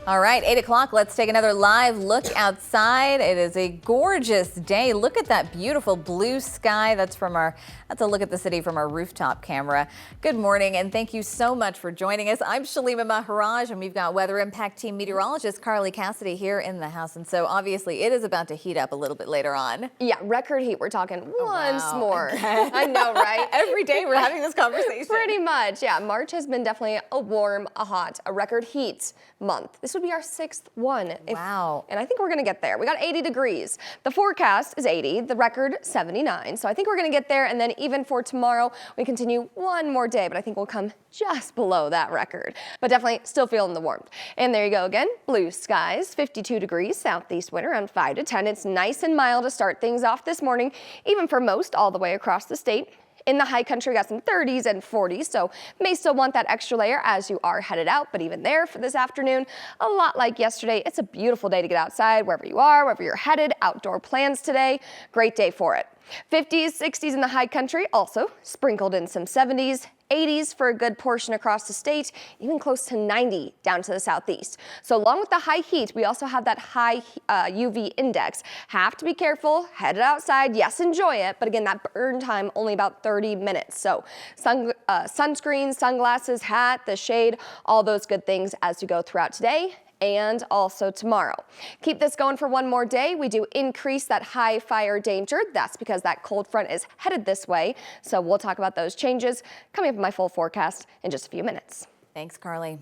All right, 8 o'clock. Let's take another live look outside. It is a gorgeous day. Look at that beautiful blue sky. That's a look at the city from our rooftop camera. Good morning, and thank you so much for joining us. I'm Shalima Maharaj, and we've got Weather Impact Team meteorologist Carly Cassidy here in the house. And so obviously it is about to heat up a little bit later on. Yeah, record heat. We're talking once more. Okay. I know, right? Every day we're having this conversation. Pretty much, yeah. March has been definitely a warm, a hot, a record heat month. This would be our 6th one. Wow. And I think we're going to get there. We got 80 degrees. The forecast is 80, the record 79. So I think we're going to get there. And then even for tomorrow, we continue one more day, but I think we'll come just below that record. But definitely still feeling the warmth. And there you go again. Blue skies, 52 degrees, southeast wind around 5 to 10. It's nice and mild to start things off this morning, even for most all the way across the state. In the high country, we got some 30s and 40s, so may still want that extra layer as you are headed out, but even there for this afternoon, a lot like yesterday, it's a beautiful day to get outside, wherever you are, wherever you're headed, outdoor plans today, great day for it. 50s, 60s in the high country, also sprinkled in some 70s. 80s for a good portion across the state, even close to 90 down to the southeast. So along with the high heat, we also have that high UV index. Have to be careful, headed outside, yes, enjoy it, but again, that burn time only about 30 minutes. So sunscreen, sunglasses, hat, the shade, all those good things as you go throughout today and also tomorrow. Keep this going for one more day. We do increase that high fire danger. That's because that cold front is headed this way. So we'll talk about those changes coming up in my full forecast in just a few minutes. Thanks, Carly.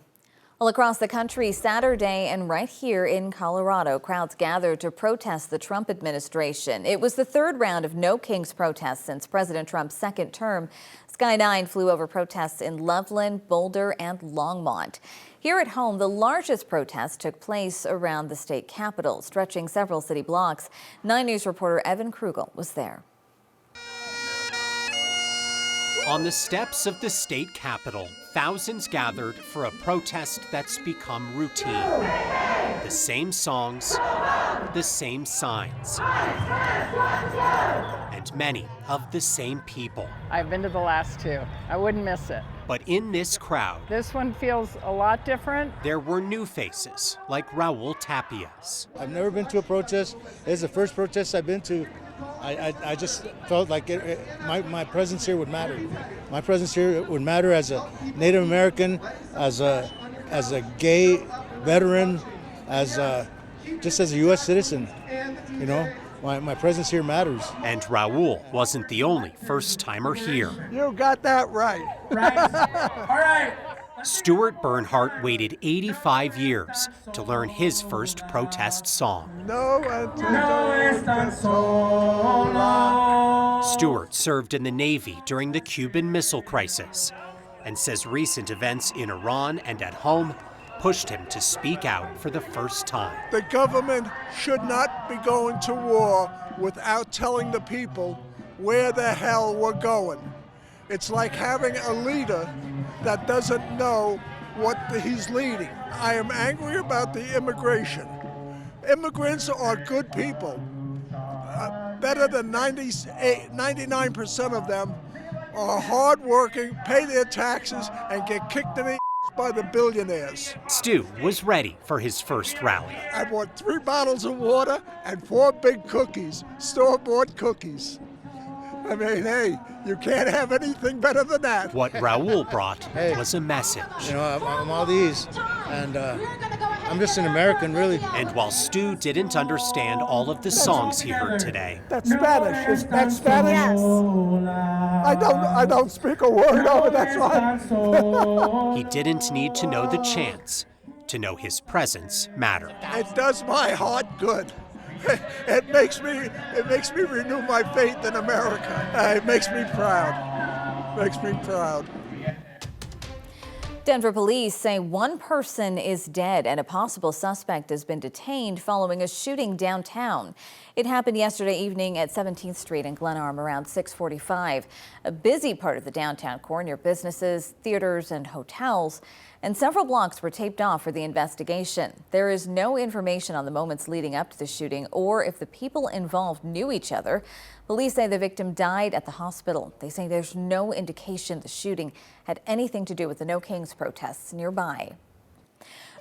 Well, across the country Saturday and right here in Colorado, crowds gathered to protest the Trump administration. It was the third round of No Kings protests since President Trump's second term. Sky 9 flew over protests in Loveland, Boulder, and Longmont. Here at home, the largest protest took place around the state capitol, stretching several city blocks. 9 News reporter Evan Krugel was there. On the steps of the state capitol, thousands gathered for a protest that's become routine. The same songs, the same signs, and many of the same people. I've been to the last two. I wouldn't miss it. But in this crowd, This one feels a lot different. there were new faces like Raul Tapias. I've never been to a protest. It's the first protest I've been to. I just felt like my presence here would matter. My presence here would matter as a Native American, as a gay veteran, just as a U.S. citizen. You know, my presence here matters. And Raul wasn't the only first-timer here. You got that right. All right. Stuart Bernhardt waited 85 years to learn his first protest song. No, Stuart served in the Navy during the Cuban Missile Crisis and says recent events in Iran and at home pushed him to speak out for the first time. the government should not be going to war without telling the people where the hell we're going. It's like having a leader that doesn't know what he's leading. I am angry about the immigration. Immigrants are good people. Better than 99% of them are hardworking, pay their taxes, and get kicked in the by the billionaires. Stu was ready for his first rally. I bought 3 bottles of water and 4 big cookies, store-bought cookies. I mean, hey, you can't have anything better than that. What Raul brought was a message. You know, I'm all these, and I'm just an American, really. And while Stu didn't understand all of the songs he heard today, That's Spanish. Is that Spanish? Yes. I don't speak a word of it, that's why. he didn't need to know the chants to know his presence mattered. It does my heart good. It makes me renew my faith in America. It makes me proud. Makes me proud. Denver police say one person is dead and a possible suspect has been detained following a shooting downtown. It happened yesterday evening at 17th Street in Glenarm around 6:45. A busy part of the downtown core near businesses, theaters, and hotels. And several blocks were taped off for the investigation. There is no information on the moments leading up to the shooting or if the people involved knew each other. Police say the victim died at the hospital. They say there's no indication the shooting had anything to do with the No Kings protests nearby.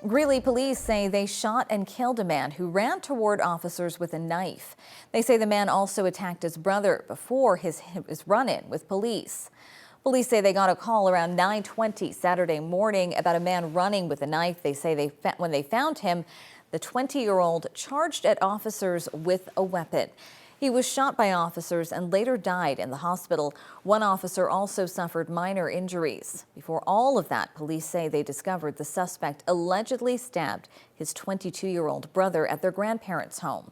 Greeley police say they shot and killed a man who ran toward officers with a knife. They say the man also attacked his brother before his run-in with police. Police say they got a call around 9:20 Saturday morning about a man running with a knife. They say when they found him, the 20-year-old charged at officers with a weapon. He was shot by officers and later died in the hospital. One officer also suffered minor injuries. Before all of that, police say they discovered the suspect allegedly stabbed his 22-year-old brother at their grandparents' home.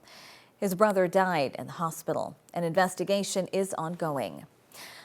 His brother died in the hospital. An investigation is ongoing.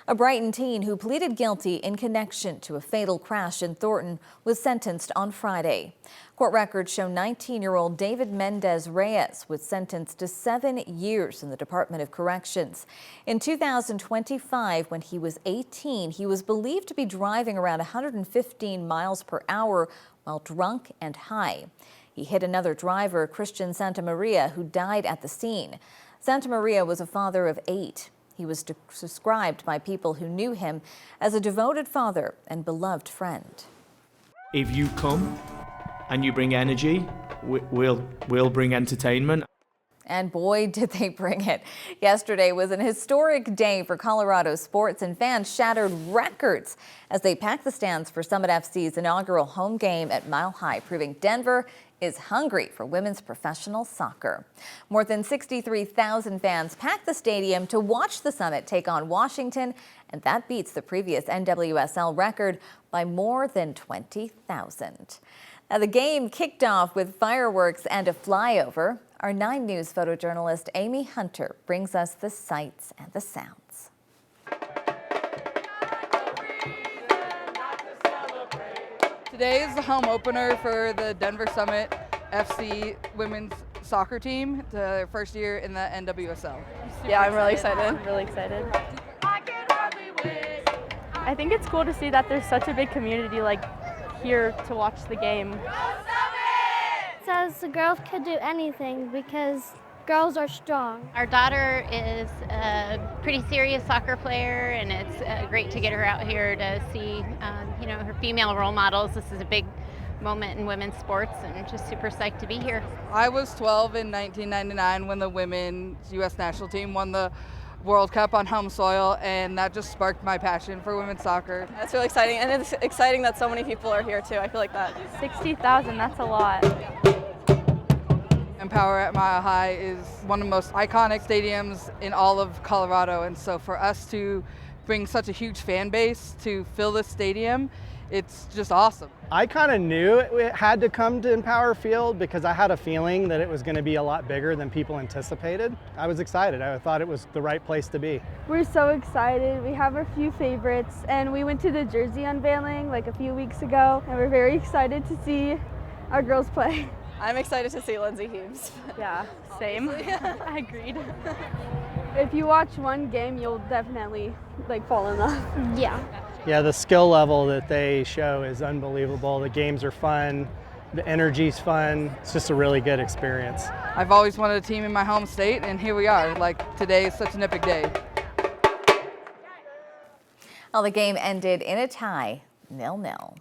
A Brighton teen who pleaded guilty in connection to a fatal crash in Thornton was sentenced on Friday. Court records show 19-year-old David Mendez Reyes was sentenced to 7 years in the Department of Corrections. In 2025, when he was 18, he was believed to be driving around 115 miles per hour while drunk and high. He hit another driver, Christian Santamaria, who died at the scene. Santamaria was a father of 8. He was described by people who knew him as a devoted father and beloved friend. If you come and you bring energy, we'll bring entertainment. And boy, did they bring it. Yesterday was an historic day for Colorado sports, and fans shattered records as they packed the stands for Summit FC's inaugural home game at Mile High, proving Denver is hungry for women's professional soccer. More than 63,000 fans packed the stadium to watch the Summit take on Washington, and that beats the previous NWSL record by more than 20,000. Now, the game kicked off with fireworks and a flyover. Our 9 News photojournalist Amy Hunter brings us the sights and the sounds. Today is the home opener for the Denver Summit FC women's soccer team, their first year in the NWSL. Yeah, I'm really excited. I'm really excited. I think it's cool to see that there's such a big community like here to watch the game. It says the girls could do anything because girls are strong. Our daughter is a pretty serious soccer player, and it's great to get her out here to see, her female role models. This is a big moment in women's sports, and just super psyched to be here. I was 12 in 1999 when the women's U.S. national team won the World Cup on home soil, and that just sparked my passion for women's soccer. That's really exciting, and it's exciting that so many people are here too. I feel like that. 60,000, that's a lot. Empower at Mile High is one of the most iconic stadiums in all of Colorado, and so for us to bring such a huge fan base to fill this stadium, it's just awesome. I kind of knew it had to come to Empower Field because I had a feeling that it was going to be a lot bigger than people anticipated. I was excited. I thought it was the right place to be. We're so excited. We have a few favorites, and we went to the jersey unveiling like a few weeks ago, and we're very excited to see our girls play. I'm excited to see Lindsay Heaves. Yeah, same. I agreed. If you watch one game, you'll definitely fall in love. Yeah. Yeah, the skill level that they show is unbelievable. The games are fun, the energy's fun. It's just a really good experience. I've always wanted a team in my home state, and here we are. Today is such an epic day. Well, the game ended in a tie, 0-0.